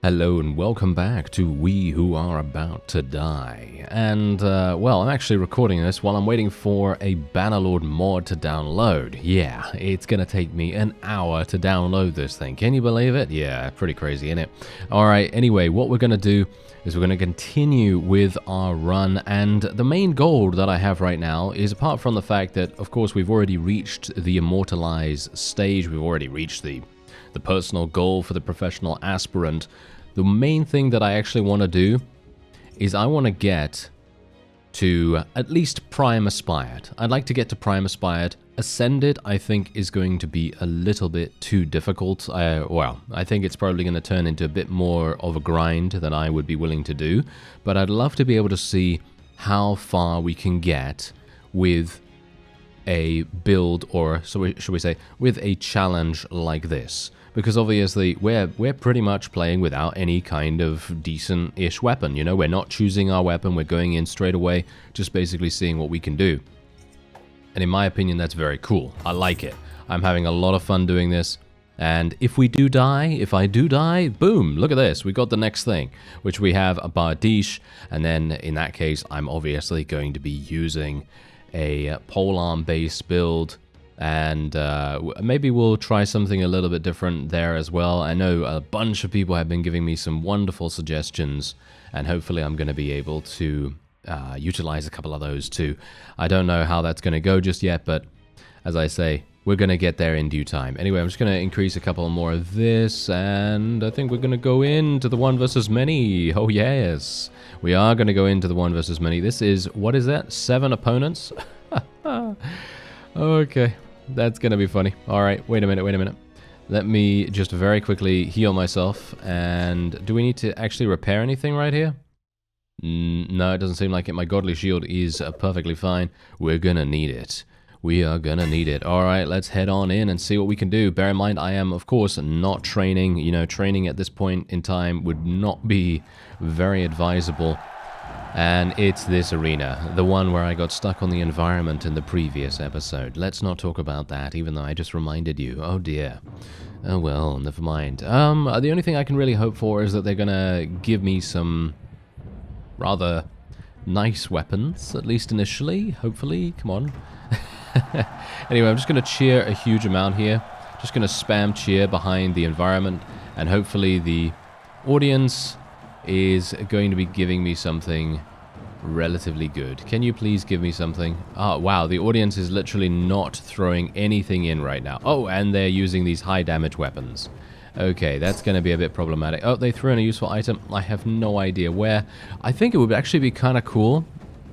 Hello and welcome back to We Who Are About to Die. And, well, I'm actually recording this while I'm waiting for a Bannerlord mod to download. Yeah, it's gonna take me an hour to download this thing. Can you believe it? Yeah, pretty crazy, isn't it? Alright, anyway, what we're gonna do is we're gonna continue with our run, and the main goal that I have right now is, apart from the fact that, of course, we've already reached the Immortalize stage, we've already reached the personal goal for the professional aspirant. The main thing that I actually want to do is I want to get to at least Prime Aspired. I'd like to get to Prime Aspired. Ascended, I think, is going to be a little bit too difficult. Well, I think it's probably going to turn into a bit more of a grind than I would be willing to do. But I'd love to be able to see how far we can get with a build, or should we say, with a challenge like this. Because obviously we're pretty much playing without any kind of decent-ish weapon, you know? We're not choosing our weapon, we're going in straight away, just basically seeing what we can do. And in my opinion, that's very cool. I like it. I'm having a lot of fun doing this. And if I do die, boom, look at this. We got the next thing, which we have a Bardiche. And then in that case, I'm obviously going to be using a polearm-based build. And maybe we'll try something a little bit different there as well. I know a bunch of people have been giving me some wonderful suggestions, and hopefully I'm going to be able to utilize a couple of those too. I don't know how that's going to go just yet, but as I say, we're going to get there in due time. Anyway, I'm just going to increase a couple more of this, and I think we're going to go into the 1 versus many. Oh yes, we are going to go into the 1 versus many. This is, what is that, 7 opponents? Okay. That's gonna be funny. Alright, wait a minute. Let me just very quickly heal myself. And do we need to actually repair anything right here? No, it doesn't seem like it. My godly shield is perfectly fine. We're gonna need it. We are gonna need it. Alright, let's head on in and see what we can do. Bear in mind, I am, of course, not training. You know, training at this point in time would not be very advisable. And it's this arena, the one where I got stuck on the environment in the previous episode. Let's not talk about that, even though I just reminded you. Oh dear. Oh well, never mind. The only thing I can really hope for is that they're gonna give me some rather nice weapons, at least initially, hopefully. Come on. Anyway, I'm just gonna cheer a huge amount here. Just gonna spam cheer behind the environment, and hopefully the audience is going to be giving me something relatively good. Can you please give me something? Oh, wow, the audience is literally not throwing anything in right now. Oh, and they're using these high damage weapons. Okay, that's going to be a bit problematic. Oh, they threw in a useful item. I have no idea where. I think it would actually be kind of cool.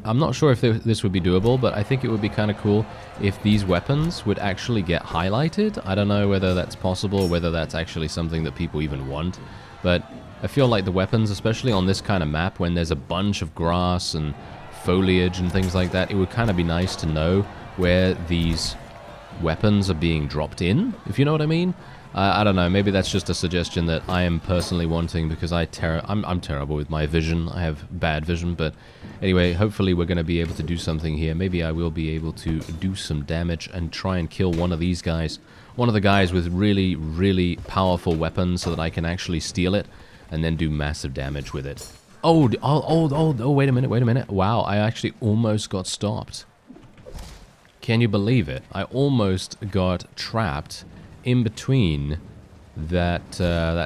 I'm not sure if this would be doable, but I think it would be kind of cool if these weapons would actually get highlighted. I don't know whether that's possible, whether that's actually something that people even want, but I feel like the weapons, especially on this kind of map, when there's a bunch of grass and foliage and things like that, it would kind of be nice to know where these weapons are being dropped in, if you know what I mean. I don't know, maybe that's just a suggestion that I am personally wanting, because I'm terrible with my vision. I have bad vision, but anyway, hopefully we're going to be able to do something here. Maybe I will be able to do some damage and try and kill one of these guys. One of the guys with really, really powerful weapons, so that I can actually steal it and then do massive damage with it. Oh, wait a minute. Wow, I actually almost got stopped. Can you believe it? I almost got trapped in between that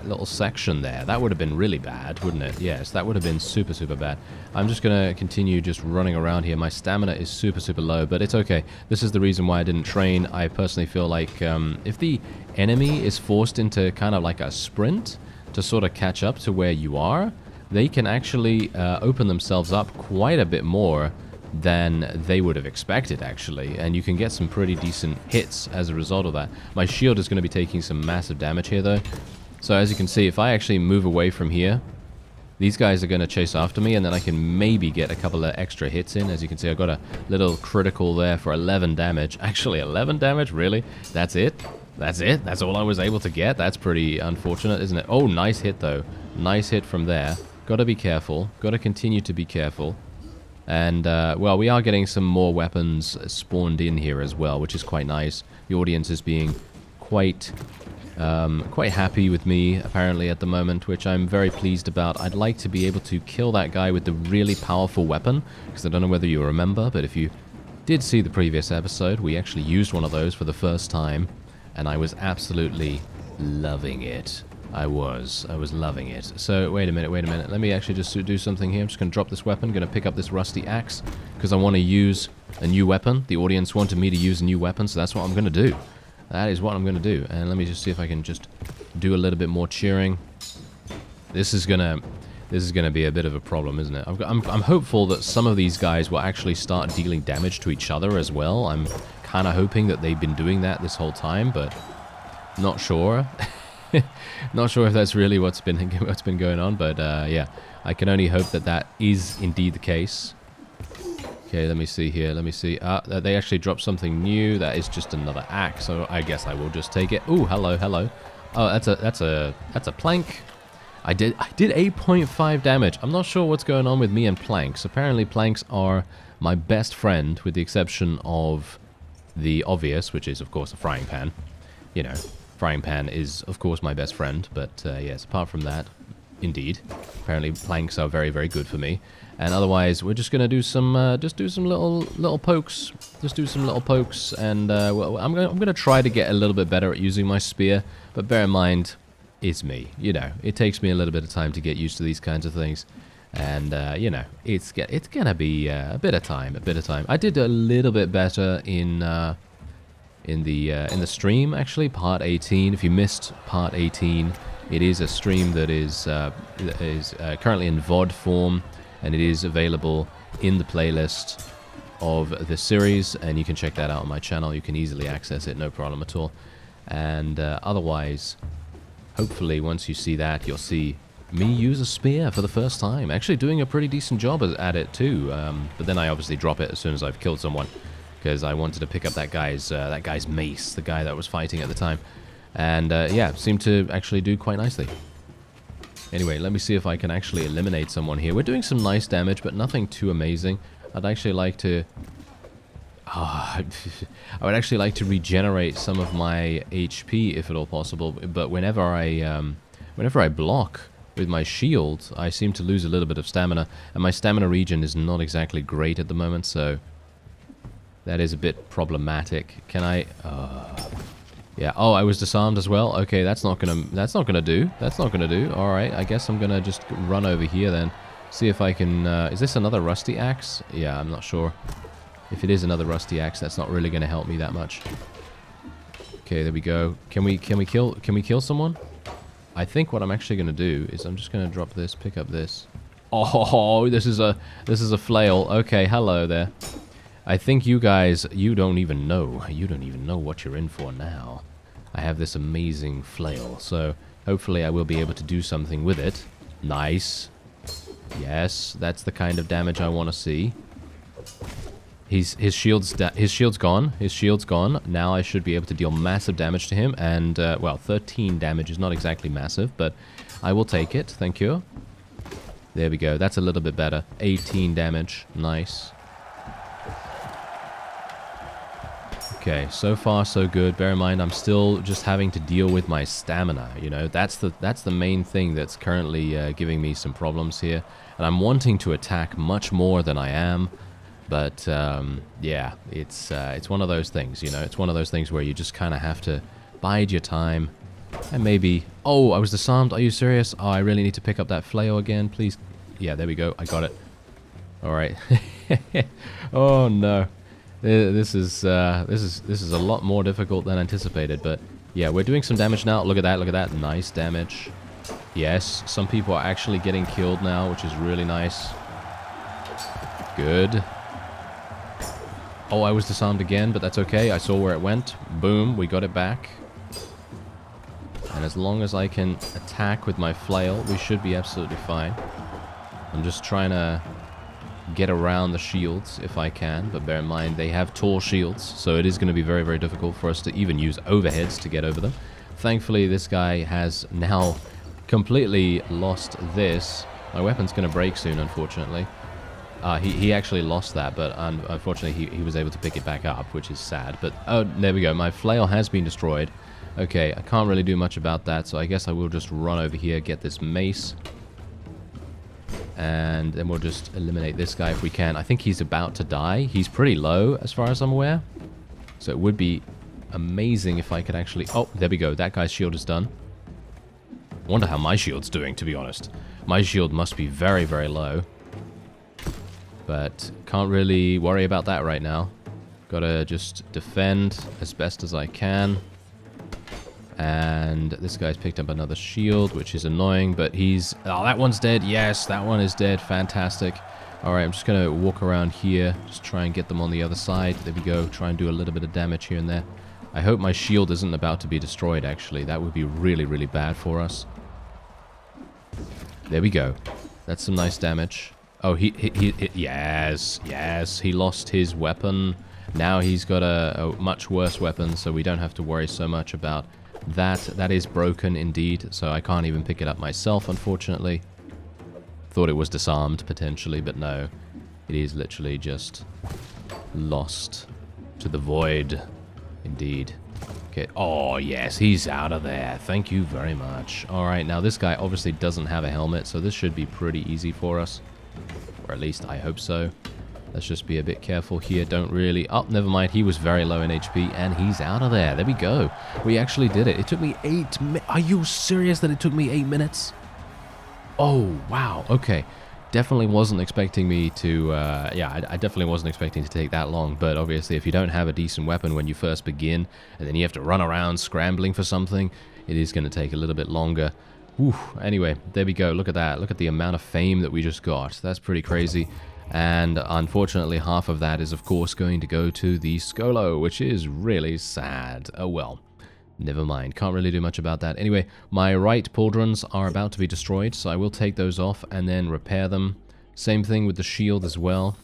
little section there. That would have been really bad, wouldn't it? Yes, that would have been super, super bad. I'm just going to continue just running around here. My stamina is super, super low, but it's okay. This is the reason why I didn't train. I personally feel like if the enemy is forced into kind of like a sprint to sort of catch up to where you are, they can actually open themselves up quite a bit more than they would have expected, actually, and you can get some pretty decent hits as a result of that. My shield is going to be taking some massive damage here, though. So as you can see, if I actually move away from here, these guys are going to chase after me, and then I can maybe get a couple of extra hits in. As you can see, I got a little critical there for 11 damage. Actually, 11 damage? Really? That's it? That's it? That's all I was able to get? That's pretty unfortunate, isn't it? Oh, nice hit, though. Nice hit from there. Gotta be careful. Gotta continue to be careful. And, well, we are getting some more weapons spawned in here as well, which is quite nice. The audience is being quite quite happy with me, apparently, at the moment, which I'm very pleased about. I'd like to be able to kill that guy with the really powerful weapon, because I don't know whether you remember, but if you did see the previous episode, we actually used one of those for the first time, and I was absolutely loving it. I was loving it. So, wait a minute. Let me actually just do something here. I'm just going to drop this weapon, going to pick up this rusty axe, because I want to use a new weapon. The audience wanted me to use a new weapon, so that's what I'm going to do. That is what I'm going to do. And let me just see if I can just do a little bit more cheering. This is gonna be a bit of a problem, isn't it? I'm hopeful that some of these guys will actually start dealing damage to each other as well. I'm kind of hoping that they've been doing that this whole time, but not sure. Not sure if that's really what's been going on, but yeah, I can only hope that that is indeed the case. Okay, let me see here. Let me see. They actually dropped something new. That is just another axe, so I guess I will just take it. Ooh, hello. Oh, that's a plank. I did 8.5 damage. I'm not sure what's going on with me and planks. Apparently, planks are my best friend, with the exception of the obvious, which is of course a frying pan. You know, frying pan is of course my best friend, but yes, apart from that, indeed, apparently planks are very, very good for me. And otherwise, we're just gonna do some little pokes. Just do some little pokes, and well, I'm gonna try to get a little bit better at using my spear. But bear in mind, it's me. You know, it takes me a little bit of time to get used to these kinds of things, and you know, it's gonna be a bit of time. I did a little bit better in the stream, actually, part 18. If you missed part 18, it is a stream that is currently in VOD form. And it is available in the playlist of the series, and you can check that out on my channel. You can easily access it, no problem at all. And otherwise, hopefully, once you see that, you'll see me use a spear for the first time. Actually doing a pretty decent job at it too. But then I obviously drop it as soon as I've killed someone, because I wanted to pick up that guy's mace, the guy that was fighting at the time. And yeah, seemed to actually do quite nicely. Anyway, let me see if I can actually eliminate someone here. We're doing some nice damage, but nothing too amazing. I'd actually like to... I would actually like to regenerate some of my HP, if at all possible. But whenever I block with my shield, I seem to lose a little bit of stamina. And my stamina regen is not exactly great at the moment, so... that is a bit problematic. Can I... yeah. Oh, I was disarmed as well. Okay, that's not gonna do. All right. I guess I'm gonna just run over here then. See if I can. Is this another rusty axe? Yeah, I'm not sure. If it is another rusty axe, that's not really gonna help me that much. Okay, there we go. Can we kill someone? I think what I'm actually gonna do is I'm just gonna drop this, pick up this. Oh, this is a flail. Okay, hello there. I think you guys, you don't even know what you're in for now. I have this amazing flail, so hopefully I will be able to do something with it. Nice. Yes, that's the kind of damage I want to see. His shield's gone. His shield's gone. Now I should be able to deal massive damage to him, and well, 13 damage is not exactly massive, but I will take it. Thank you. There we go. That's a little bit better. 18 damage. Nice. Okay, so far so good. Bear in mind, I'm still just having to deal with my stamina, you know. That's the main thing that's currently giving me some problems here. And I'm wanting to attack much more than I am. But, yeah, it's one of those things, you know. It's one of those things where you just kind of have to bide your time. And maybe... Oh, I was disarmed. Are you serious? Oh, I really need to pick up that flail again, please. Yeah, there we go. I got it. Alright. Oh, no. This is a lot more difficult than anticipated, but yeah, we're doing some damage now. Look at that, nice damage. Yes, some people are actually getting killed now, which is really nice. Good. Oh, I was disarmed again, but that's okay. I saw where it went. Boom, we got it back. And as long as I can attack with my flail, we should be absolutely fine. I'm just trying to get around the shields if I can, but bear in mind they have tall shields, so it is going to be very, very difficult for us to even use overheads to get over them. Thankfully, this guy has now completely lost this. My weapon's going to break soon, unfortunately. He actually lost that, but unfortunately he was able to pick it back up, which is sad. But, oh, there we go. My flail has been destroyed. Okay, I can't really do much about that, so I guess I will just run over here, get this mace. And then we'll just eliminate this guy if we can. I think he's about to die. He's pretty low, as far as I'm aware. So it would be amazing if I could actually... Oh, there we go. That guy's shield is done. I wonder how my shield's doing, to be honest. My shield must be very, very low. But can't really worry about that right now. Gotta just defend as best as I can. And this guy's picked up another shield, which is annoying, but he's... Oh, that one's dead. Yes, that one is dead. Fantastic. Alright, I'm just going to walk around here. Just try and get them on the other side. There we go. Try and do a little bit of damage here and there. I hope my shield isn't about to be destroyed, actually. That would be really, really bad for us. There we go. That's some nice damage. Oh, yes, yes. He lost his weapon. Now he's got a much worse weapon, so we don't have to worry so much about... That is broken indeed, so I can't even pick it up myself, unfortunately. Thought it was disarmed, potentially, but no. It is literally just lost to the void, indeed. Okay, oh yes, he's out of there. Thank you very much. Alright, now this guy obviously doesn't have a helmet, so this should be pretty easy for us. Or at least I hope so. Let's just be a bit careful here. Don't really... Oh, never mind. He was very low in HP, and he's out of there. There we go. We actually did it. It took me 8 minutes. Are you serious that it took me 8 minutes? Oh, wow. Okay. Definitely wasn't expecting me to... yeah, I definitely wasn't expecting to take that long. But obviously, if you don't have a decent weapon when you first begin, and then you have to run around scrambling for something, it is going to take a little bit longer. Whew. Anyway, there we go. Look at that. Look at the amount of fame that we just got. That's pretty crazy. And unfortunately, half of that is, of course, going to go to the Skolo, which is really sad. Oh well, never mind. Can't really do much about that. Anyway, my right pauldrons are about to be destroyed, so I will take those off and then repair them. Same thing with the shield as well.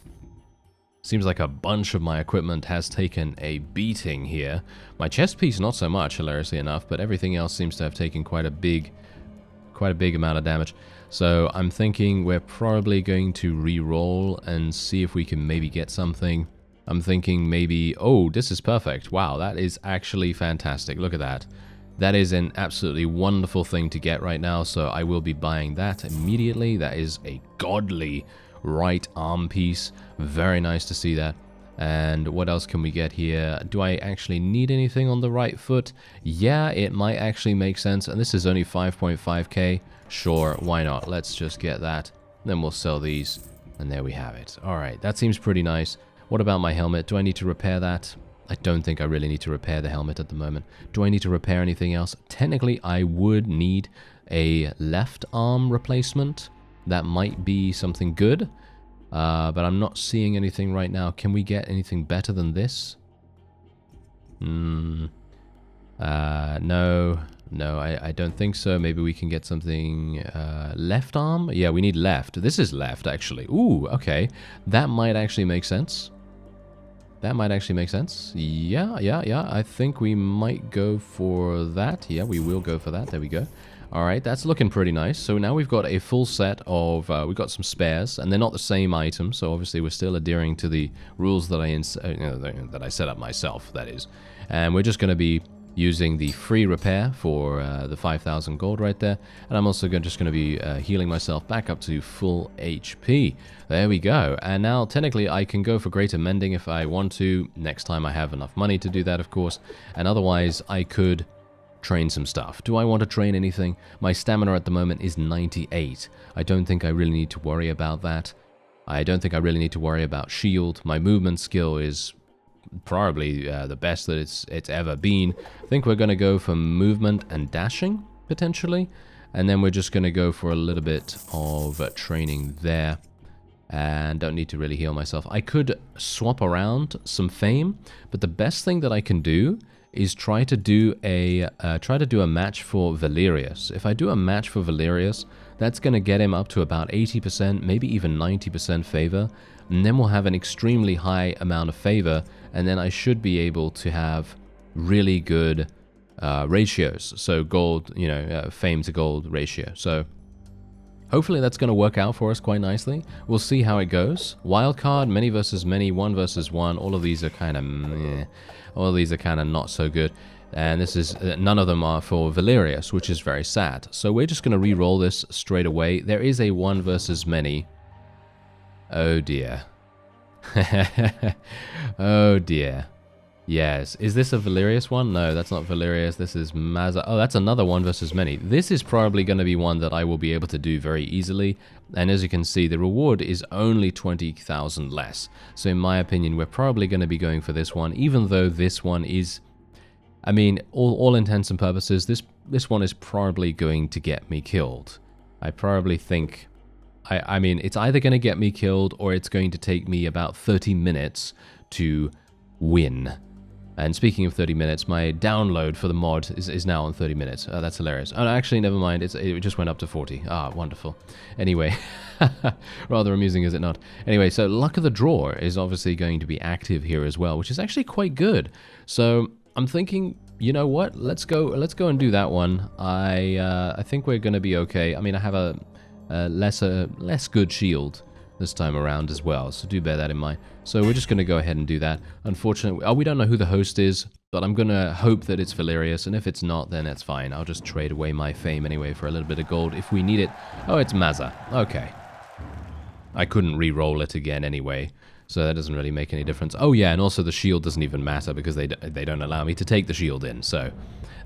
Seems like a bunch of my equipment has taken a beating here. My chest piece, not so much, hilariously enough, but everything else seems to have taken quite a big amount of damage. So I'm thinking we're probably going to re-roll and see if we can maybe get something. I'm thinking maybe... Oh, this is perfect. Wow, that is actually fantastic. Look at that. That is an absolutely wonderful thing to get right now, so I will be buying that immediately. That is a godly right arm piece. Very nice to see that. And what else can we get here? Do I actually need anything on the right foot? Yeah, it might actually make sense. And this is only 5.5k. Sure, why not? Let's just get that. Then we'll sell these. And there we have it. Alright, that seems pretty nice. What about my helmet? Do I need to repair that? I don't think I really need to repair the helmet at the moment. Do I need to repair anything else? Technically, I would need a left arm replacement. That might be something good. But I'm not seeing anything right now. Can we get anything better than this? No. No, I don't think so. Maybe we can get something... left arm? Yeah, we need left. This is left, actually. Ooh, okay. That might actually make sense. That might actually make sense. Yeah. I think we might go for that. Yeah, we will go for that. There we go. Alright, that's looking pretty nice. So now we've got a full set of... we've got some spares, and they're not the same item, so obviously we're still adhering to the rules that that I set up myself, that is. And we're just going to be using the free repair for the 5,000 gold right there. And I'm also just going to be healing myself back up to full HP. There we go. And now, technically, I can go for greater mending if I want to. Next time I have enough money to do that, of course. And otherwise, I could... train some stuff. Do I want to train anything? My stamina at the moment is 98. I don't think I really need to worry about that. I don't think I really need to worry about shield. My movement skill is probably the best that it's ever been. I think we're going to go for movement and dashing, potentially. And then we're just going to go for a little bit of training there. And don't need to really heal myself. I could swap around some fame, but the best thing that I can do is try to do a match for Valerius. If I do a match for Valerius, that's going to get him up to about 80%, maybe even 90% favor, and then we'll have an extremely high amount of favor, and then I should be able to have really good ratios. So gold, fame to gold ratio. So hopefully that's going to work out for us quite nicely. We'll see how it goes. Wildcard, many versus many, 1 versus 1. All of these are kind of meh. All of these are kind of not so good. And this is, none of them are for Valerius, which is very sad. So we're just going to re-roll this straight away. There is a 1 versus many. Oh dear. Oh dear. Yes. Is this a Valerius one? No, that's not Valerius. This is Mazza. Oh, that's another 1 versus many. This is probably going to be one that I will be able to do very easily. And as you can see, the reward is only 20,000 less. So in my opinion, we're probably going to be going for this one, even though this one is... I mean, all intents and purposes, this one is probably going to get me killed. I probably think... I mean, it's either going to get me killed or it's going to take me about 30 minutes to win. And speaking of 30 minutes, my download for the mod is now on 30 minutes. Oh, that's hilarious. Oh, actually, never mind. It just went up to 40. Ah, wonderful. Anyway, rather amusing, is it not? Anyway, so Luck of the Draw is obviously going to be active here as well, which is actually quite good. So I'm thinking, you know what? Let's go and do that one. I think we're going to be okay. I mean, I have a less good shield this time around as well, so do bear that in mind. So we're just going to go ahead and do that. Unfortunately, we don't know who the host is, but I'm going to hope that it's Valerius, and if it's not, then that's fine. I'll just trade away my fame anyway for a little bit of gold if we need it. Oh, it's Mazza. Okay. I couldn't re-roll it again anyway, so that doesn't really make any difference. Oh yeah, and also the shield doesn't even matter because they don't allow me to take the shield in, so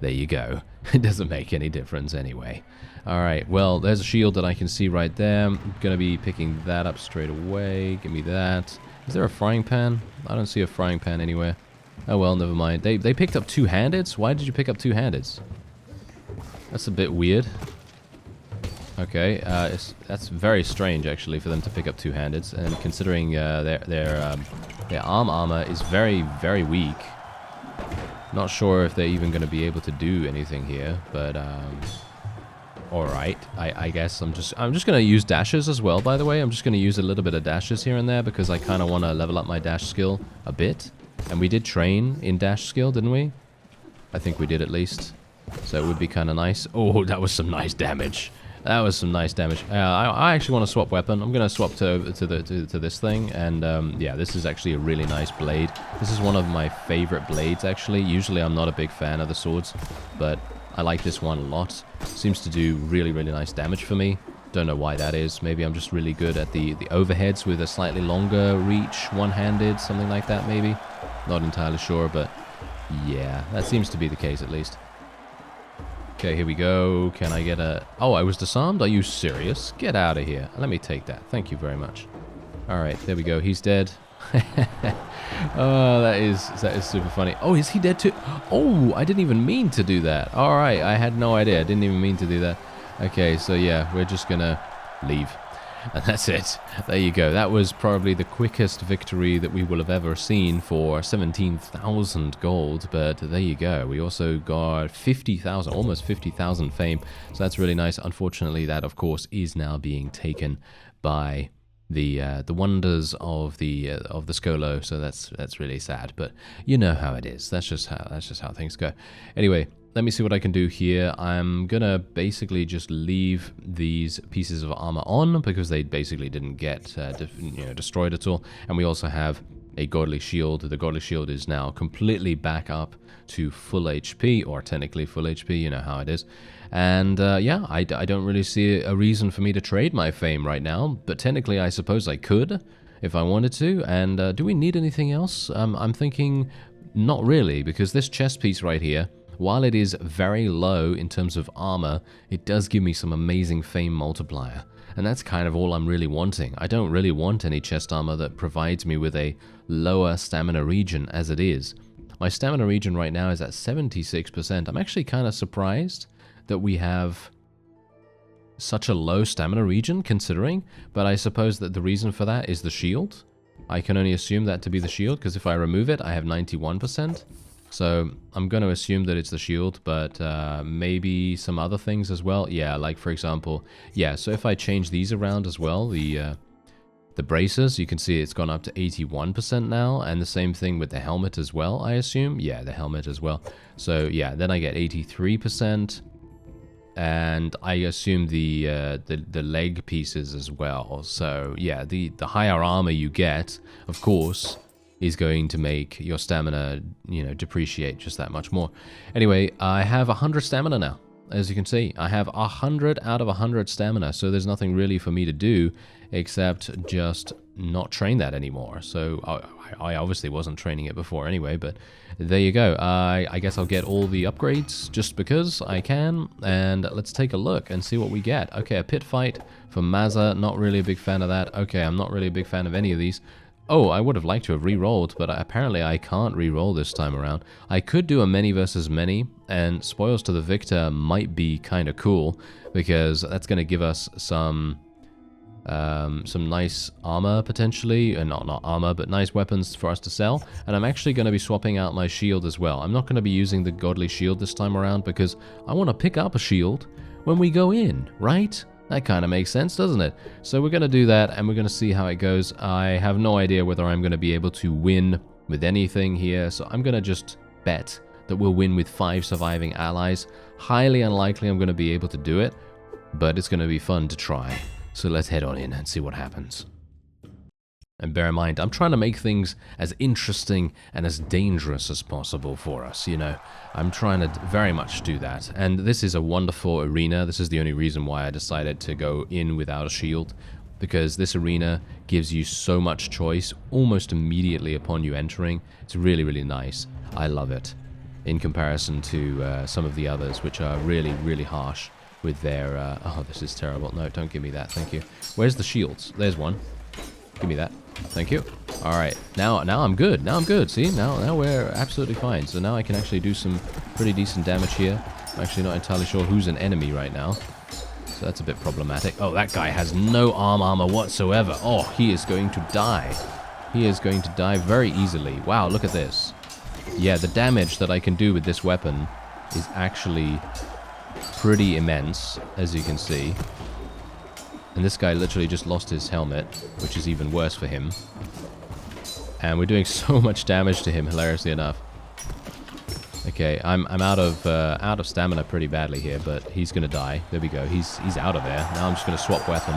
there you go. It doesn't make any difference anyway. Alright, well, there's a shield that I can see right there. I'm going to be picking that up straight away. Give me that. Is there a frying pan? I don't see a frying pan anywhere. Oh well, never mind. They picked up two-handeds? Why did you pick up two-handeds? That's a bit weird. Okay, that's very strange actually for them to pick up two-handeds, and considering their arm armor is very, very weak. Not sure if they're even going to be able to do anything here, but alright, I guess I'm just going to use dashes as well, by the way. I'm just going to use a little bit of dashes here and there because I kind of want to level up my dash skill a bit. And we did train in dash skill, didn't we? I think we did at least. So it would be kind of nice. Oh, that was some nice damage. That was some nice damage. I actually want to swap weapon. I'm going to swap to this thing. And yeah, this is actually a really nice blade. This is one of my favorite blades, actually. Usually I'm not a big fan of the swords, but I like this one a lot. Seems to do really, really nice damage for me. Don't know why that is. Maybe I'm just really good at the overheads with a slightly longer reach, one-handed, something like that maybe. Not entirely sure, but yeah, that seems to be the case at least. Okay, here we go. Can I get a... Oh, I was disarmed? Are you serious? Get out of here. Let me take that. Thank you very much. Alright, there we go. He's dead. Oh, that is super funny. Oh, is he dead too? Oh, I didn't even mean to do that. Alright, I had no idea. I didn't even mean to do that. Okay, so yeah, we're just gonna leave. And that's it. There you go. That was probably the quickest victory that we will have ever seen for 17,000 gold. But there you go. We also got 50,000, almost 50,000 fame. So that's really nice. Unfortunately, that of course is now being taken by the wonders of the Scolo. So that's really sad. But you know how it is. That's just how things go. Anyway. Let me see what I can do here. I'm gonna basically just leave these pieces of armor on because they basically didn't get destroyed at all. And we also have a godly shield. The godly shield is now completely back up to full HP, or technically full HP. You know how it is. And yeah, I don't really see a reason for me to trade my fame right now. But technically, I suppose I could if I wanted to. And do we need anything else? I'm thinking not really, because this chest piece right here, while it is very low in terms of armor, it does give me some amazing fame multiplier. And that's kind of all I'm really wanting. I don't really want any chest armor that provides me with a lower stamina regen as it is. My stamina regen right now is at 76%. I'm actually kind of surprised that we have such a low stamina regen considering, but I suppose that the reason for that is the shield. I can only assume that to be the shield because if I remove it, I have 91%. So I'm going to assume that it's the shield, but maybe some other things as well. Yeah, like for example, yeah, so if I change these around as well, the braces, you can see it's gone up to 81% now, and the same thing with the helmet as well, I assume. Yeah, the helmet as well. So yeah, then I get 83%. and I assume the leg pieces as well. So yeah, the higher armor you get, of course, is going to make your stamina, you know, depreciate just that much more. Anyway, I have 100 stamina now. As you can see, I have 100 out of 100 stamina, so there's nothing really for me to do except just not train that anymore. So I obviously wasn't training it before anyway, but there you go. I guess I'll get all the upgrades just because I can, and let's take a look and see what we get. Okay, a pit fight for Mazza, not really a big fan of that. Okay, I'm not really a big fan of any of these. Oh, I would have liked to have re-rolled, but apparently I can't re-roll this time around. I could do a many versus many, and spoils to the victor might be kind of cool, because that's going to give us some nice armor, potentially. Not armor, but nice weapons for us to sell. And I'm actually going to be swapping out my shield as well. I'm not going to be using the godly shield this time around, because I want to pick up a shield when we go in, right? That kind of makes sense, doesn't it? So we're going to do that, and we're going to see how it goes. I have no idea whether I'm going to be able to win with anything here, so I'm going to just bet that we'll win with 5 surviving allies. Highly unlikely I'm going to be able to do it, but it's going to be fun to try. So let's head on in and see what happens. And bear in mind, I'm trying to make things as interesting and as dangerous as possible for us, you know. I'm trying to very much do that. And this is a wonderful arena. This is the only reason why I decided to go in without a shield, because this arena gives you so much choice almost immediately upon you entering. It's really, really nice. I love it, in comparison to some of the others, which are really, really harsh with their... oh, this is terrible. No, don't give me that. Thank you. Where's the shields? There's one. Give me that. Thank you. Alright, now I'm good. Now I'm good. See, now we're absolutely fine. So now I can actually do some pretty decent damage here. I'm actually not entirely sure who's an enemy right now, so that's a bit problematic. Oh, that guy has no armor whatsoever. Oh, he is going to die. He is going to die very easily. Wow, look at this. Yeah, the damage that I can do with this weapon is actually pretty immense, as you can see. And this guy literally just lost his helmet, which is even worse for him. And we're doing so much damage to him, hilariously enough. Okay, I'm out of stamina pretty badly here, but he's gonna die. There we go. He's out of there. Now I'm just gonna swap weapon,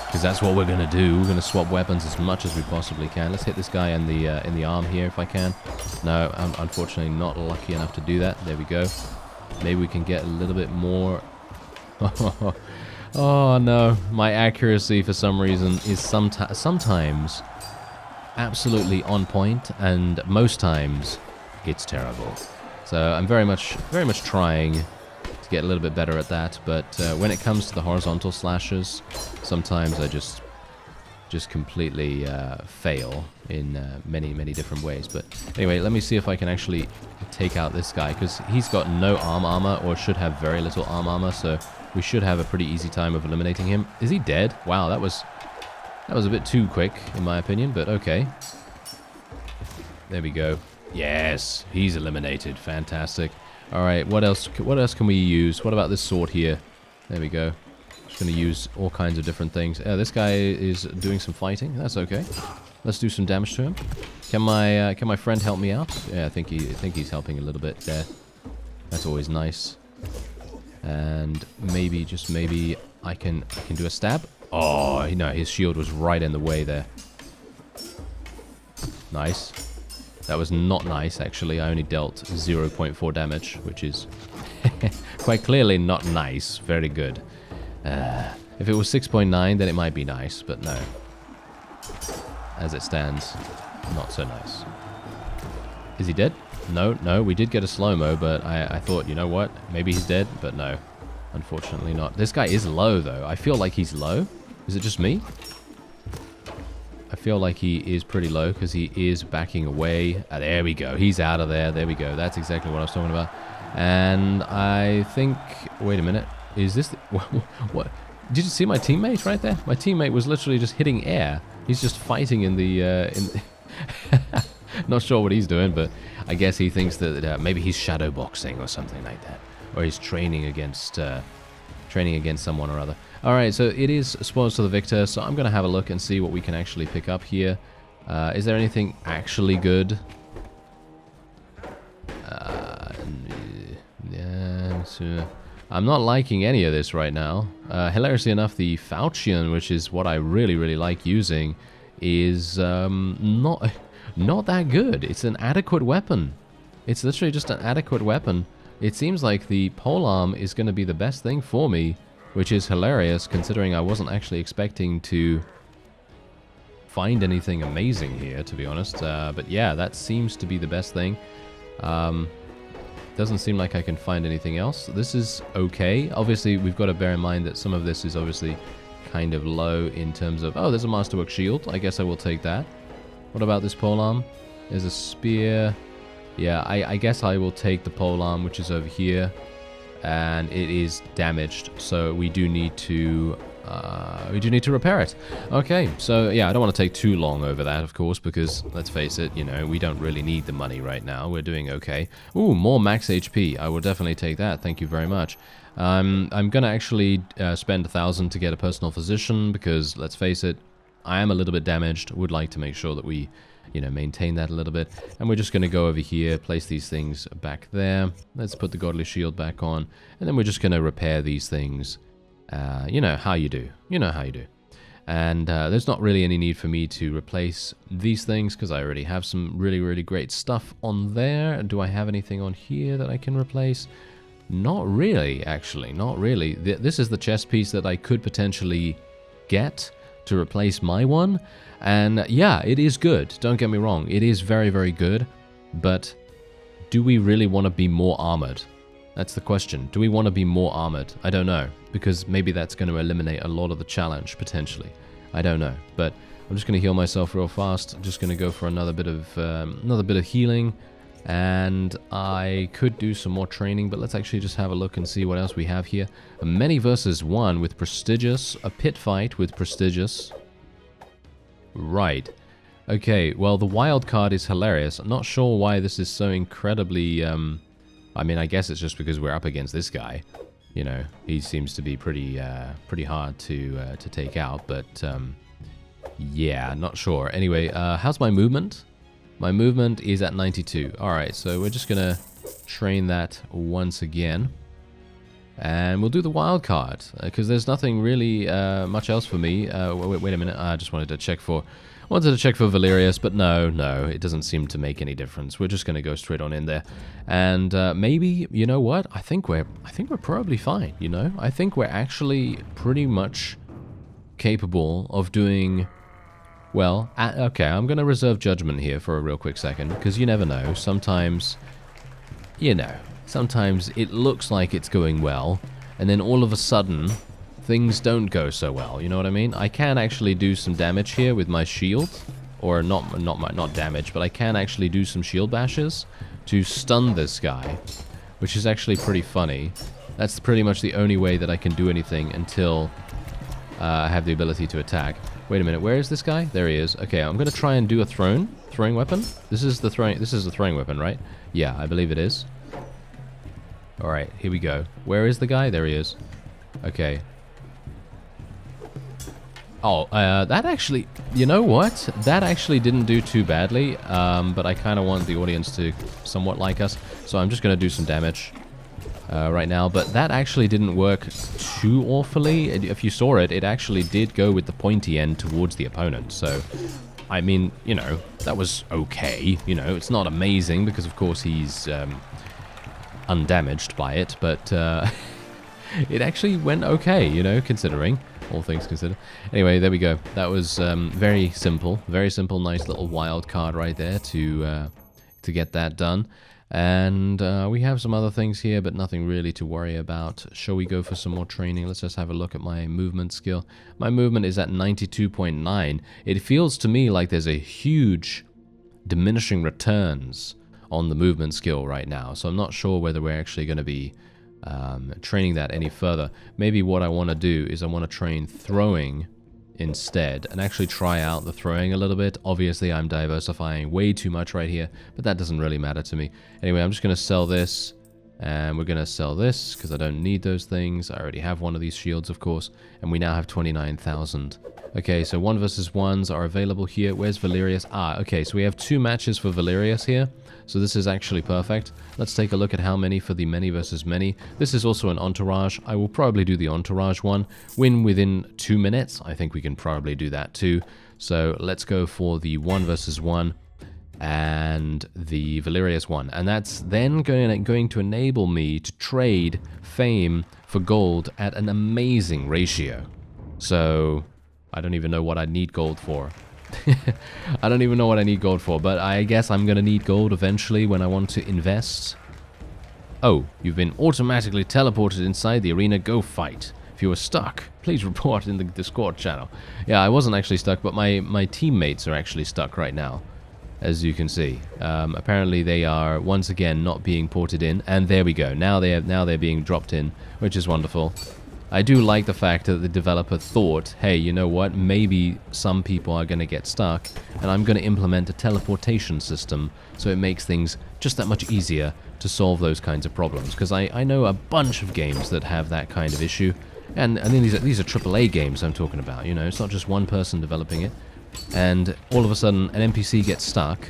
because that's what we're gonna do. We're gonna swap weapons as much as we possibly can. Let's hit this guy in the arm here if I can. No, I'm unfortunately not lucky enough to do that. There we go. Maybe we can get a little bit more. Oh no, my accuracy for some reason is sometimes absolutely on point, and most times it's terrible. So I'm very much trying to get a little bit better at that, but when it comes to the horizontal slashes, sometimes I just completely fail in many different ways. But anyway, let me see if I can actually take out this guy, because he's got no armor, or should have very little armor, so we should have a pretty easy time of eliminating him. Is he dead? Wow, that was a bit too quick, in my opinion, but okay. There we go. Yes, he's eliminated. Fantastic. All right, what else can we use? What about this sword here? There we go. Just going to use all kinds of different things. This guy is doing some fighting. That's okay. Let's do some damage to him. Can my friend help me out? Yeah, I think he's helping a little bit there. That's always nice. And maybe, just maybe, I can do a stab. Oh, no, his shield was right in the way there. Nice. That was not nice, actually. I only dealt 0.4 damage, which is quite clearly not nice. Very good. If it was 6.9, then it might be nice, but no. As it stands, not so nice. Is he dead? No, we did get a slow-mo, but I thought, you know what? Maybe he's dead, but no. Unfortunately not. This guy is low, though. I feel like he's low. Is it just me? I feel like he is pretty low, because he is backing away. There we go. He's out of there. There we go. That's exactly what I was talking about. And I think... Wait a minute. Is this... What? Did you see my teammate right there? My teammate was literally just hitting air. He's just fighting in the... Not sure what he's doing, but I guess he thinks that maybe he's shadow boxing or something like that, or he's training against someone or other. All right, so it is spoils to the victor. So I'm gonna have a look and see what we can actually pick up here. Is there anything actually good? Yeah, so I'm not liking any of this right now. Hilariously enough, the falchion, which is what I really, really like using, is not that good. It's an adequate weapon. It's literally just an adequate weapon. It seems like the polearm is going to be the best thing for me, which is hilarious considering I wasn't actually expecting to find anything amazing here, to be honest. But yeah, that seems to be the best thing. Doesn't seem like I can find anything else. This is okay. Obviously, we've got to bear in mind that some of this is obviously kind of low in terms of... Oh, there's a Masterwork Shield. I guess I will take that. What about this polearm? There's a spear. Yeah, I guess I will take the polearm, which is over here. And it is damaged, so we do need to repair it. Okay, so yeah, I don't want to take too long over that, of course, because let's face it, you know, we don't really need the money right now. We're doing okay. Ooh, more max HP. I will definitely take that. Thank you very much. I'm gonna actually spend 1,000 to get a personal physician because let's face it, I am a little bit damaged. Would like to make sure that we, you know, maintain that a little bit. And we're just going to go over here, place these things back there. Let's put the Godly Shield back on. And then we're just going to repair these things. You know how you do. You know how you do. And there's not really any need for me to replace these things because I already have some really, really great stuff on there. Do I have anything on here that I can replace? Not really, actually. Not really. This is the chest piece that I could potentially get to replace my one. And yeah, it is good. Don't get me wrong. It is very, very good. But do we really want to be more armored? That's the question. Do we want to be more armored? I don't know. Because maybe that's going to eliminate a lot of the challenge, potentially. I don't know. But I'm just going to heal myself real fast. I'm just going to go for another bit of healing. And I could do some more training, but let's actually just have a look and see what else we have here. A many versus one with prestigious. A pit fight with prestigious. Right. Okay, well, the wild card is hilarious. I'm not sure why this is so incredibly... I mean, I guess it's just because we're up against this guy. You know, he seems to be pretty hard to take out, but yeah, not sure. Anyway, how's my movement? My movement is at 92. Alright, so we're just gonna train that once again. And we'll do the wild card, because there's nothing really much else for me. Wait a minute, I just wanted to check for Valerius, but no, it doesn't seem to make any difference. We're just going to go straight on in there. And maybe, you know what? I think we're probably fine, you know? I think we're actually pretty much capable of doing... Well, okay, I'm going to reserve judgment here for a real quick second, because you never know. Sometimes, you know, sometimes it looks like it's going well, and then all of a sudden, things don't go so well, you know what I mean? I can actually do some damage here with my shield, or not damage, but I can actually do some shield bashes to stun this guy, which is actually pretty funny. That's pretty much the only way that I can do anything until I have the ability to attack. Wait a minute, where is this guy? There he is. Okay, I'm gonna try and do a throwing weapon. This is the throwing weapon, right? Yeah, I believe it is. Alright, here we go. Where is the guy? There he is. Okay. Oh, that actually... You know what? That actually didn't do too badly, but I kind of want the audience to somewhat like us, so I'm just going to do some damage right now. But that actually didn't work too awfully. If you saw it, it actually did go with the pointy end towards the opponent, so... I mean, you know, that was okay. You know, it's not amazing, because of course he's undamaged by it, but it actually went okay, you know, considering... all things considered. Anyway, there we go. That was very simple, nice little wild card right there to get that done. And we have some other things here, but nothing really to worry about. Shall we go for some more training? Let's just have a look at my movement skill. My movement is at 92.9. It feels to me like there's a huge diminishing returns on the movement skill right now, so I'm not sure whether we're actually going to be training that any further. Maybe what I want to do is I want to train throwing instead and actually try out the throwing a little bit. Obviously I'm diversifying way too much right here, but that doesn't really matter to me. Anyway, I'm just going to sell this, and we're going to sell this because I don't need those things. I already have one of these shields, of course, and we now have 29,000 Okay, so 1 versus 1s are available here. Where's Valerius? Ah, okay, so we have 2 matches for Valerius here. So this is actually perfect. Let's take a look at how many for the many versus many. This is also an entourage. I will probably do the entourage one. Win within 2 minutes. I think we can probably do that too. So let's go for the 1 versus 1 and the Valerius one. And that's then going to enable me to trade fame for gold at an amazing ratio. So I don't even know what I need gold for. I don't even know what I need gold for, but I guess I'm going to need gold eventually when I want to invest. Oh, you've been automatically teleported inside the arena. Go fight. If you were stuck, please report in the Discord channel. Yeah, I wasn't actually stuck, but my teammates are actually stuck right now, as you can see. Apparently they are once again not being ported in, and there we go. Now they're being dropped in, which is wonderful. I do like the fact that the developer thought, hey, you know what, maybe some people are going to get stuck, and I'm going to implement a teleportation system so it makes things just that much easier to solve those kinds of problems. Because I know a bunch of games that have that kind of issue, and then these are AAA games I'm talking about, you know, it's not just one person developing it, and all of a sudden an NPC gets stuck,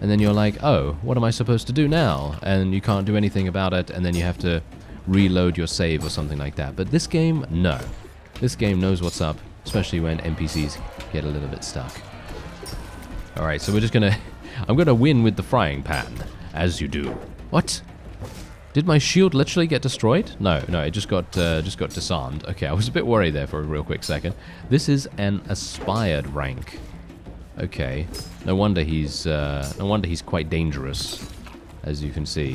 and then you're like, oh, what am I supposed to do now? And you can't do anything about it, and then you have to reload your save or something like that. But this game, no. This game knows what's up, especially when NPCs get a little bit stuck. Alright, so we're just gonna... I'm gonna win with the frying pan, as you do. What? Did my shield literally get destroyed? No, it just got disarmed. Okay, I was a bit worried there for a real quick second. This is an aspired rank. Okay, no wonder he's quite dangerous, as you can see.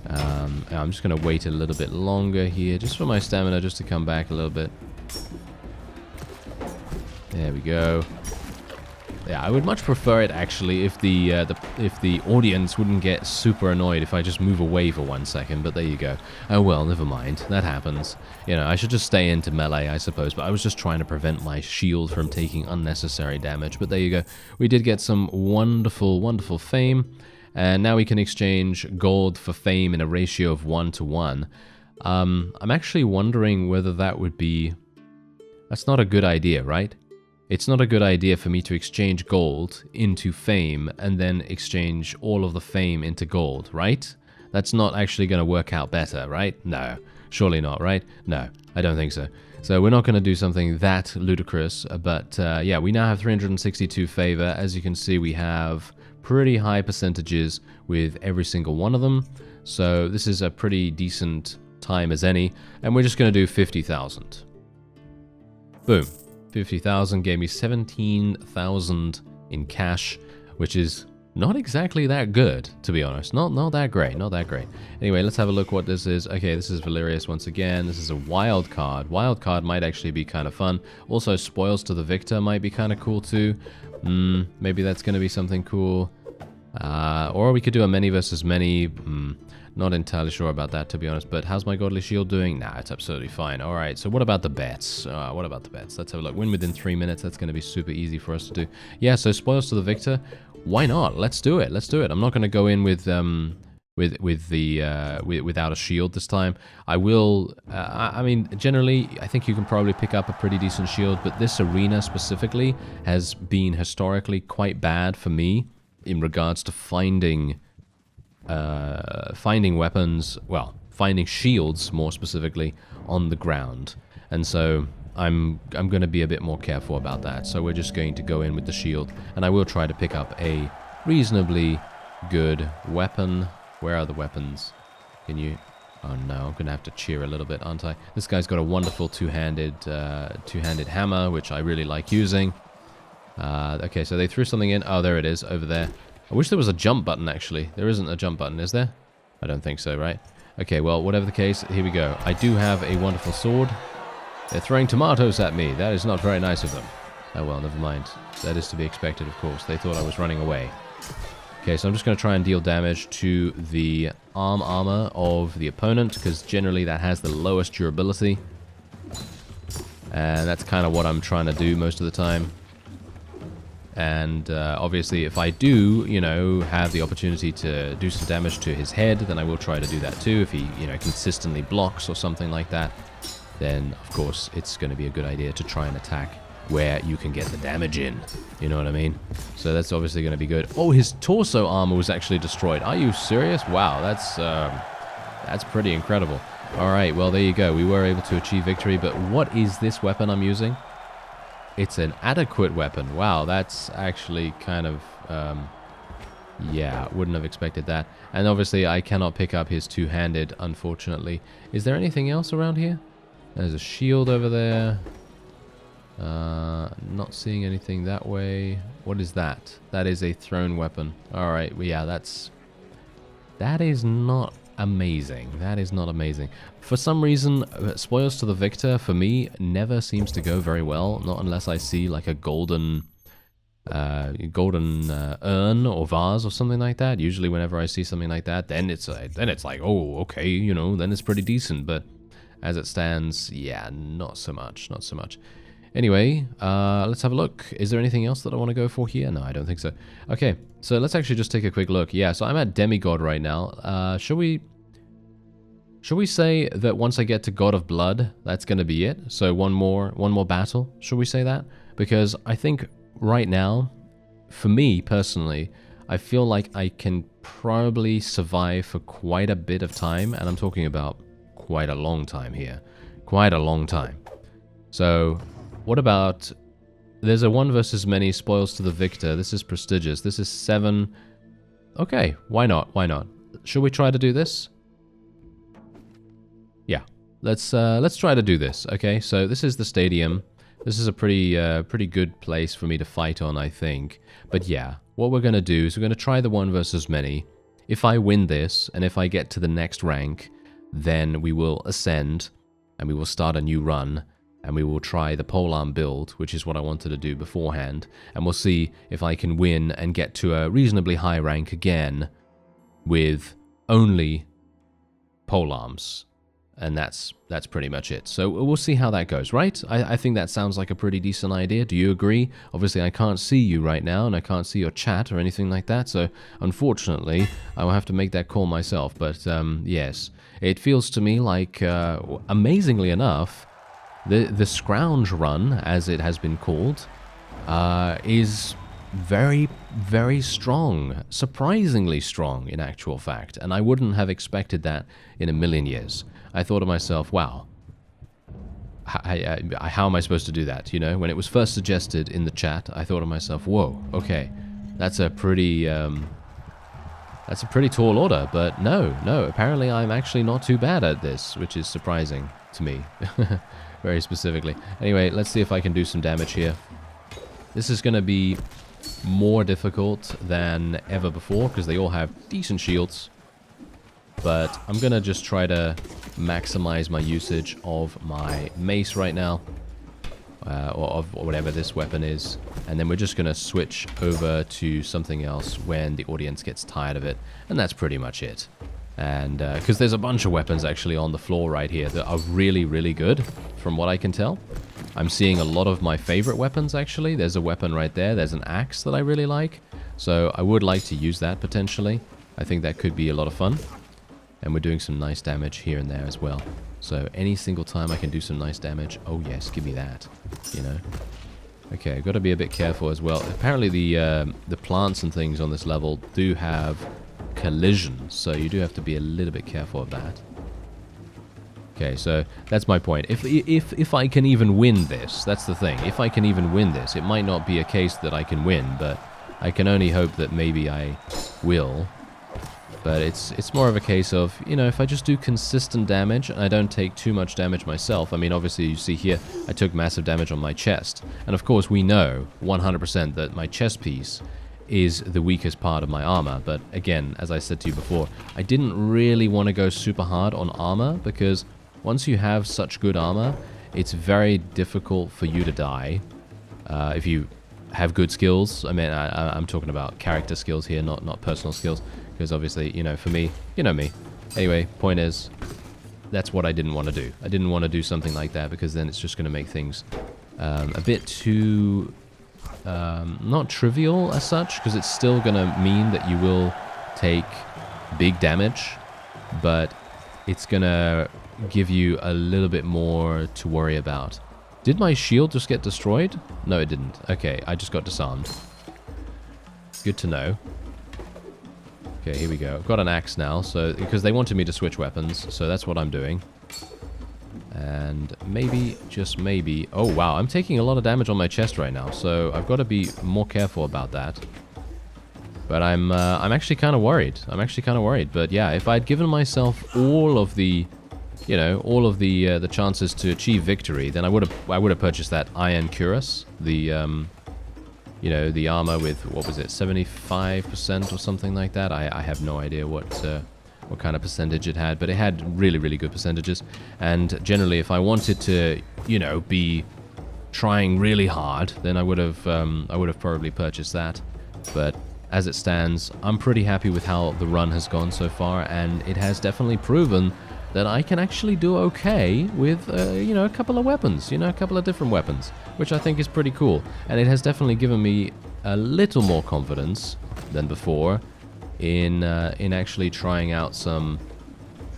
I'm just going to wait a little bit longer here, just for my stamina, just to come back a little bit. There we go. Yeah, I would much prefer it actually if the audience wouldn't get super annoyed if I just move away for 1 second, but there you go. Oh well, never mind. That happens. You know, I should just stay into melee, I suppose, but I was just trying to prevent my shield from taking unnecessary damage. But there you go. We did get some wonderful, wonderful fame. And now we can exchange gold for fame in a ratio of 1 to 1. I'm actually wondering whether that would be... That's not a good idea, right? It's not a good idea for me to exchange gold into fame and then exchange all of the fame into gold, right? That's not actually going to work out better, right? No, surely not, right? No, I don't think so. So we're not going to do something that ludicrous, but yeah, we now have 362 favor. As you can see, we have pretty high percentages with every single one of them. So this is a pretty decent time as any, and we're just going to do 50,000. Boom. 50,000 gave me 17,000 in cash, which is not exactly that good, to be honest. Not that great, not that great. Anyway, let's have a look what this is. Okay, this is Valerius once again. This is a wild card. Wild card might actually be kind of fun. Also, spoils to the victor might be kind of cool too. Maybe that's going to be something cool. Or we could do a many versus many. Not entirely sure about that, to be honest. But how's my godly shield doing? Nah, it's absolutely fine. All right, so what about the bets? What about the bets? Let's have a look. Win within 3 minutes. That's going to be super easy for us to do. Yeah, so spoils to the victor. Why not? Let's do it. Let's do it. I'm not going to go in with without a shield this time. I will. I mean, generally, I think you can probably pick up a pretty decent shield, but this arena specifically has been historically quite bad for me in regards to finding weapons. Well, finding shields more specifically on the ground, and so I'm going to be a bit more careful about that. So we're just going to go in with the shield, and I will try to pick up a reasonably good weapon. Where are the weapons? Can you... Oh no, I'm going to have to cheer a little bit, aren't I? This guy's got a wonderful two-handed hammer, which I really like using. Okay, so they threw something in. Oh, there it is, over there. I wish there was a jump button, actually. There isn't a jump button, is there? I don't think so, right? Okay, well, whatever the case, here we go. I do have a wonderful sword. They're throwing tomatoes at me. That is not very nice of them. Oh well, never mind. That is to be expected, of course. They thought I was running away. Okay, so I'm just going to try and deal damage to the armor of the opponent, because generally that has the lowest durability. And that's kind of what I'm trying to do most of the time. And obviously, if I do, you know, have the opportunity to do some damage to his head, then I will try to do that too. If he, you know, consistently blocks or something like that, then of course it's going to be a good idea to try and attack where you can get the damage in. You know what I mean? So that's obviously going to be good. Oh, his torso armor was actually destroyed. Are you serious? Wow, that's pretty incredible. All right, well, there you go. We were able to achieve victory, but what is this weapon I'm using? It's an adequate weapon. Wow, that's actually kind of... yeah, wouldn't have expected that. And obviously, I cannot pick up his two-handed, unfortunately. Is there anything else around here? There's a shield over there. Not seeing anything that way. What is that? That is a thrown weapon. Alright, well, yeah, that is not amazing. That is not amazing. For some reason, spoils to the victor, for me, never seems to go very well. Not unless I see, like, a golden urn or vase or something like that. Usually whenever I see something like that, then it's like, oh, okay, you know, then it's pretty decent. But as it stands, yeah, not so much. Anyway, let's have a look. Is there anything else that I want to go for here? No, I don't think so. Okay, so let's actually just take a quick look. Yeah, so I'm at Demigod right now. Should we say that once I get to God of Blood, that's going to be it? So one more battle, should we say that? Because I think right now, for me personally, I feel like I can probably survive for quite a bit of time, and I'm talking about quite a long time here. Quite a long time. So... what about, there's a 1 versus many, spoils to the victor. This is prestigious. This is 7. Okay, why not? Why not? Should we try to do this? Yeah, let's try to do this. Okay, so this is the stadium. This is a pretty good place for me to fight on, I think. But yeah, what we're going to do is we're going to try the 1 versus many. If I win this, and if I get to the next rank, then we will ascend, and we will start a new run. And we will try the polearm build, which is what I wanted to do beforehand. And we'll see if I can win and get to a reasonably high rank again with only polearms. And that's pretty much it. So we'll see how that goes, right? I think that sounds like a pretty decent idea. Do you agree? Obviously, I can't see you right now, and I can't see your chat or anything like that. So unfortunately, I will have to make that call myself. But yes, it feels to me like, amazingly enough... The SCROUNGE run, as it has been called, is very, very strong. Surprisingly strong, in actual fact. And I wouldn't have expected that in a million years. I thought to myself, wow, how am I supposed to do that? You know, when it was first suggested in the chat, I thought to myself, whoa, okay, that's a pretty tall order. But no, apparently I'm actually not too bad at this, which is surprising to me. Very specifically. Anyway, let's see if I can do some damage here. This is going to be more difficult than ever before, because they all have decent shields. But I'm going to just try to maximize my usage of my mace right now. Or of whatever this weapon is. And then we're just going to switch over to something else when the audience gets tired of it. And that's pretty much it. And because there's a bunch of weapons actually on the floor right here that are really, really good, from what I can tell. I'm seeing a lot of my favorite weapons actually. There's a weapon right there. There's an axe that I really like. So I would like to use that potentially. I think that could be a lot of fun. And we're doing some nice damage here and there as well. So any single time I can do some nice damage, oh yes, give me that, you know. Okay, I've got to be a bit careful as well. Apparently the plants and things on this level do have collision, so you do have to be a little bit careful of that. Okay, so that's my point. If I can even win this, that's the thing. If I can even win this, it might not be a case that I can win, but I can only hope that maybe I will. But it's more of a case of, you know, if I just do consistent damage and I don't take too much damage myself. I mean, obviously you see here, I took massive damage on my chest. And of course we know 100% that my chest piece is the weakest part of my armor. But again, as I said to you before, I didn't really want to go super hard on armor, because once you have such good armor, it's very difficult for you to die. If you have good skills, I mean, I'm talking about character skills here, not personal skills, because obviously, you know, for me, you know me. Anyway, point is, that's what I didn't want to do. I didn't want to do something like that, because then it's just going to make things a bit too... not trivial as such, because it's still going to mean that you will take big damage, but it's going to give you a little bit more to worry about. Did my shield just get destroyed? No, it didn't. Okay, I just got disarmed. Good to know. Okay, here we go. I've got an axe now, so because they wanted me to switch weapons, so that's what I'm doing. And maybe, just maybe... Oh, wow, I'm taking a lot of damage on my chest right now, so I've got to be more careful about that. But I'm actually kind of worried. But yeah, if I'd given myself all of the... You know, all of the chances to achieve victory, then I would have purchased that Iron Cuirass, the you know, the armor with, what was it, 75% or something like that. I have no idea what kind of percentage it had, but it had really, really good percentages. And generally, if I wanted to, you know, be trying really hard, then I would have probably purchased that. But as it stands, I'm pretty happy with how the run has gone so far, and it has definitely proven that I can actually do okay with, you know, a couple of weapons, you know, a couple of different weapons, which I think is pretty cool. And it has definitely given me a little more confidence than before in actually trying out some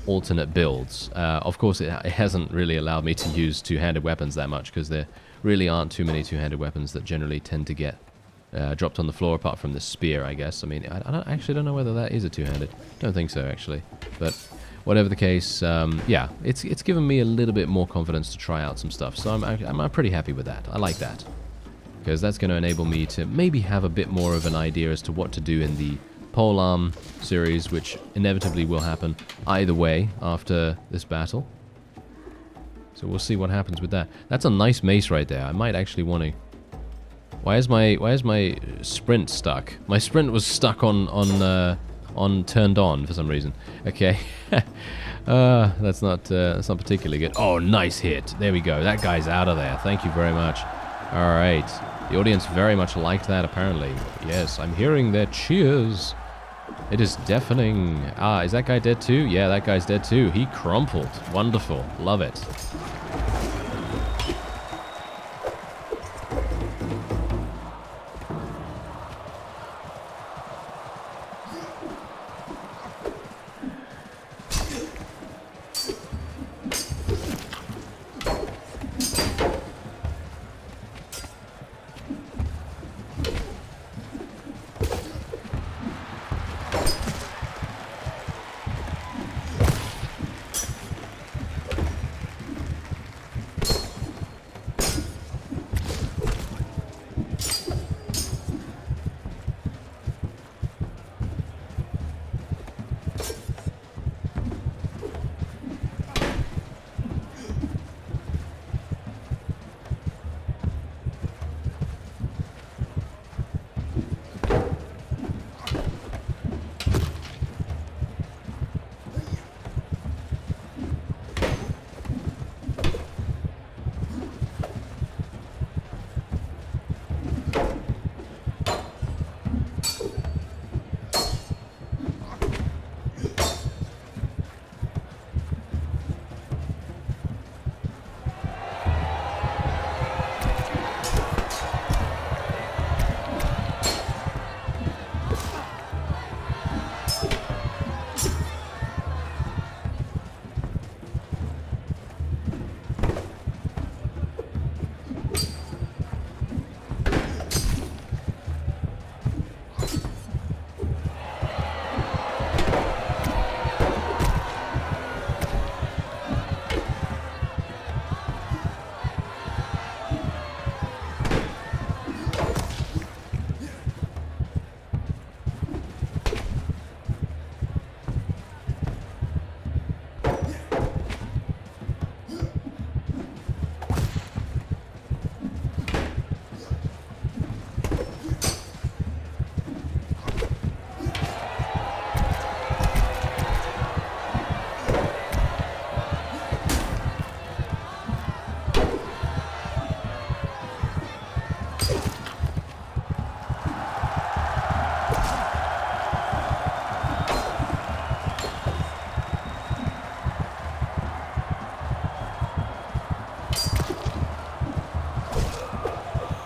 alternate builds. Of course, it hasn't really allowed me to use two-handed weapons that much, because there really aren't too many two-handed weapons that generally tend to get dropped on the floor, apart from the spear, I guess. I mean, I actually don't know whether that is a two-handed. Don't think so, actually. But whatever the case, yeah, it's given me a little bit more confidence to try out some stuff. So I'm pretty happy with that. I like that, because that's going to enable me to maybe have a bit more of an idea as to what to do in the polearm series, which inevitably will happen either way after this battle. So we'll see what happens with that. That's a nice mace right there. I might actually want to... Why is my sprint stuck? My sprint was stuck on turned on for some reason. Okay. That's not particularly good. Oh, nice hit. There we go. That guy's out of there. Thank you very much. All right. The audience very much liked that, apparently. Yes, I'm hearing their cheers. It is deafening. Ah, is that guy dead too? Yeah, that guy's dead too. He crumpled. Wonderful. Love it.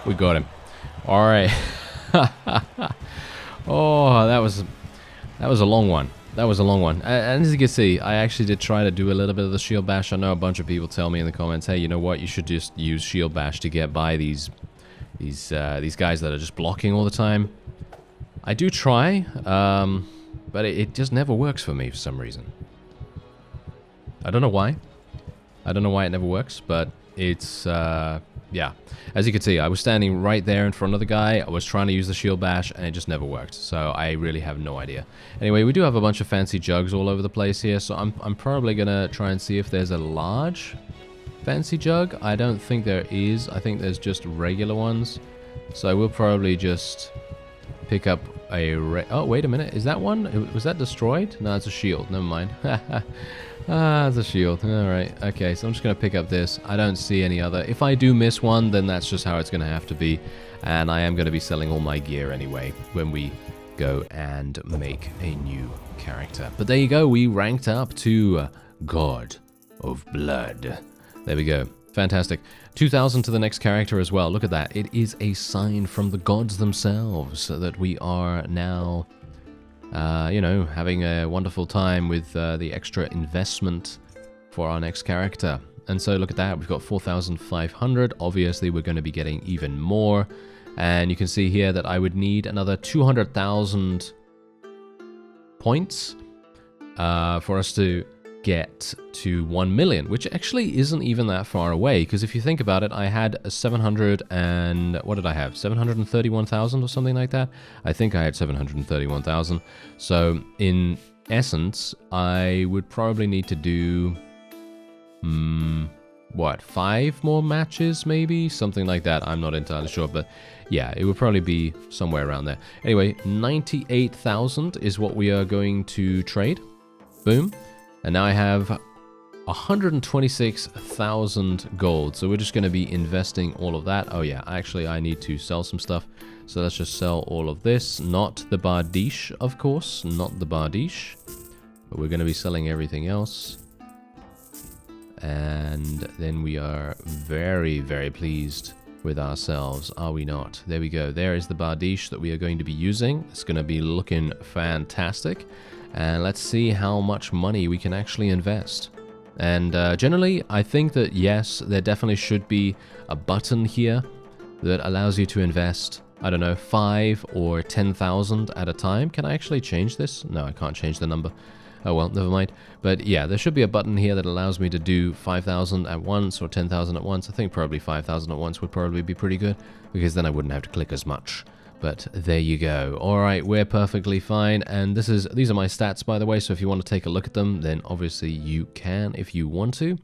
We got him. All right. Oh, that was a long one. That was a long one. And as you can see, I actually did try to do a little bit of the shield bash. I know a bunch of people tell me in the comments, hey, you know what? You should just use shield bash to get by these guys that are just blocking all the time. I do try, but it just never works for me for some reason. I don't know why. I don't know why it never works, but it's, yeah. As you can see, I was standing right there in front of the guy. I was trying to use the shield bash, and it just never worked. So I really have no idea. Anyway, we do have a bunch of fancy jugs all over the place here, so I'm probably going to try and see if there's a large fancy jug. I don't think there is. I think there's just regular ones. So we'll probably just pick up a... Oh, wait a minute. Is that one? Was that destroyed? No, it's a shield. Never mind. Ah, it's a shield. Alright, okay, so I'm just going to pick up this. I don't see any other. If I do miss one, then that's just how it's going to have to be. And I am going to be selling all my gear anyway when we go and make a new character. But there you go, we ranked up to God of Blood. There we go. Fantastic. 2,000 to the next character as well. Look at that. It is a sign from the gods themselves that we are now... you know, having a wonderful time with the extra investment for our next character. And so look at that, we've got 4,500. Obviously, we're going to be getting even more. And you can see here that I would need another 200,000 points for us to get to 1 million, which actually isn't even that far away, because if you think about it, I had 700 and... what did I have? 731,000 or something like that? I think I had 731,000. So, in essence, I would probably need to do... what, 5 more matches, maybe? Something like that. I'm not entirely sure, but yeah, it would probably be somewhere around there. Anyway, 98,000 is what we are going to trade. Boom. And now I have 126,000 gold. So we're just going to be investing all of that. Oh yeah, actually I need to sell some stuff. So let's just sell all of this. Not the bardiche, of course. Not the bardiche. But we're going to be selling everything else. And then we are very, very pleased with ourselves, are we not? There we go. There is the bardiche that we are going to be using. It's going to be looking fantastic. And let's see how much money we can actually invest. And generally, I think that yes, there definitely should be a button here that allows you to invest, I don't know, 5 or 10,000 at a time. Can I actually change this? No, I can't change the number. Oh well, never mind. But yeah, there should be a button here that allows me to do 5,000 at once or 10,000 at once. I think probably 5,000 at once would probably be pretty good, because then I wouldn't have to click as much. But there you go. Alright, we're perfectly fine. And these are my stats, by the way, so if you want to take a look at them, then obviously you can if you want to.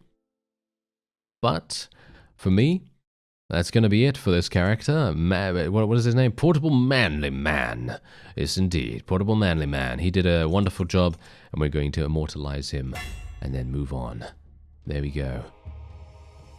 But for me, that's going to be it for this character. What is his name? Portable Manly Man. Yes, indeed. Portable Manly Man. He did a wonderful job, and we're going to immortalize him and then move on. There we go.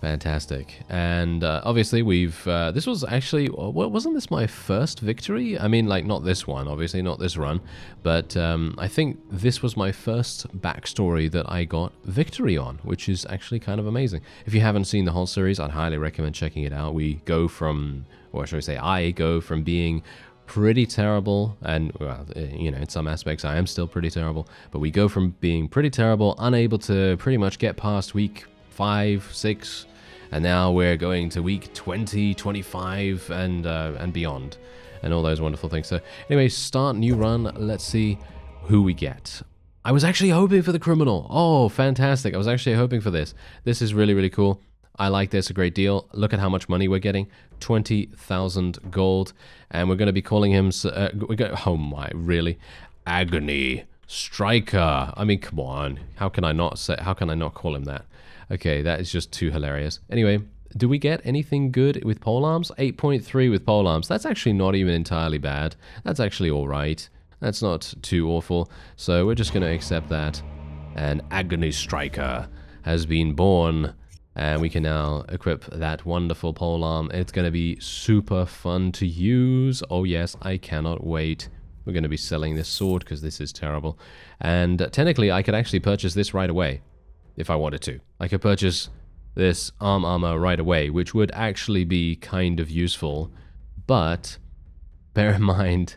Fantastic. And obviously we've... this was actually... wasn't this my first victory? I mean, like, not this one, obviously, not this run. But I think this was my first backstory that I got victory on, which is actually kind of amazing. If you haven't seen the whole series, I'd highly recommend checking it out. We go from... or should I say, I go from being pretty terrible, and, well, you know, in some aspects I am still pretty terrible, but we go from being pretty terrible, unable to pretty much get past week 5, 6, and now we're going to week 20, 25, and beyond, and all those wonderful things. So anyway, start new run. Let's see who we get. I was actually hoping for the criminal. Oh, fantastic. I was actually hoping for this. This is really, really cool. I like this a great deal. Look at how much money we're getting. 20,000 gold. And we're going to be calling him... oh my, really? Agony Striker. I mean, come on. How can I not call him that? Okay, that is just too hilarious. Anyway, do we get anything good with polearms? 8.3 with polearms. That's actually not even entirely bad. That's actually all right. That's not too awful. So we're just going to accept that. And Agony Striker has been born. And we can now equip that wonderful polearm. It's going to be super fun to use. Oh yes, I cannot wait. We're going to be selling this sword because this is terrible. And technically, I could actually purchase this right away. If I wanted to. I could purchase this arm armor right away, which would actually be kind of useful, but bear in mind,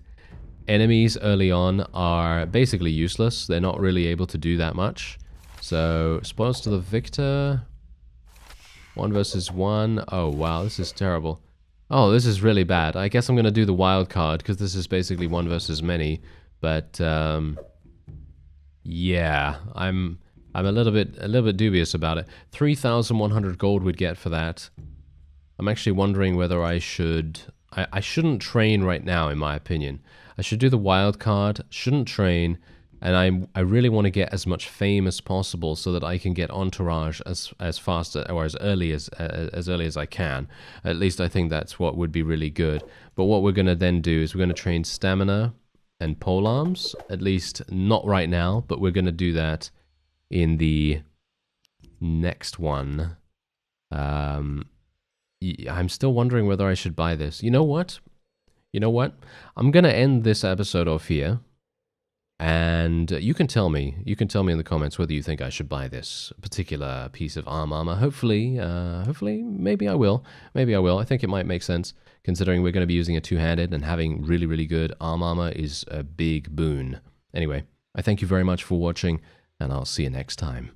enemies early on are basically useless. They're not really able to do that much. So, spoils to the victor. 1 versus 1. Oh, wow, this is terrible. Oh, this is really bad. I guess I'm going to do the wild card, because this is basically 1 versus many. But, yeah, I'm a little bit dubious about it. 3,100 gold we'd get for that. I'm actually wondering whether I should... I shouldn't train right now, in my opinion. I should do the wild card, shouldn't train, and I really want to get as much fame as possible so that I can get entourage as fast or as early as I can. At least I think that's what would be really good. But what we're going to then do is we're going to train stamina and polearms, at least not right now, but we're going to do that in the next one. I'm still wondering whether I should buy this. You know what? I'm going to end this episode off here. And you can tell me in the comments whether you think I should buy this particular piece of armor. Hopefully, maybe I will. I think it might make sense, considering we're going to be using a two-handed, and having really, really good armor is a big boon. Anyway, I thank you very much for watching, and I'll see you next time.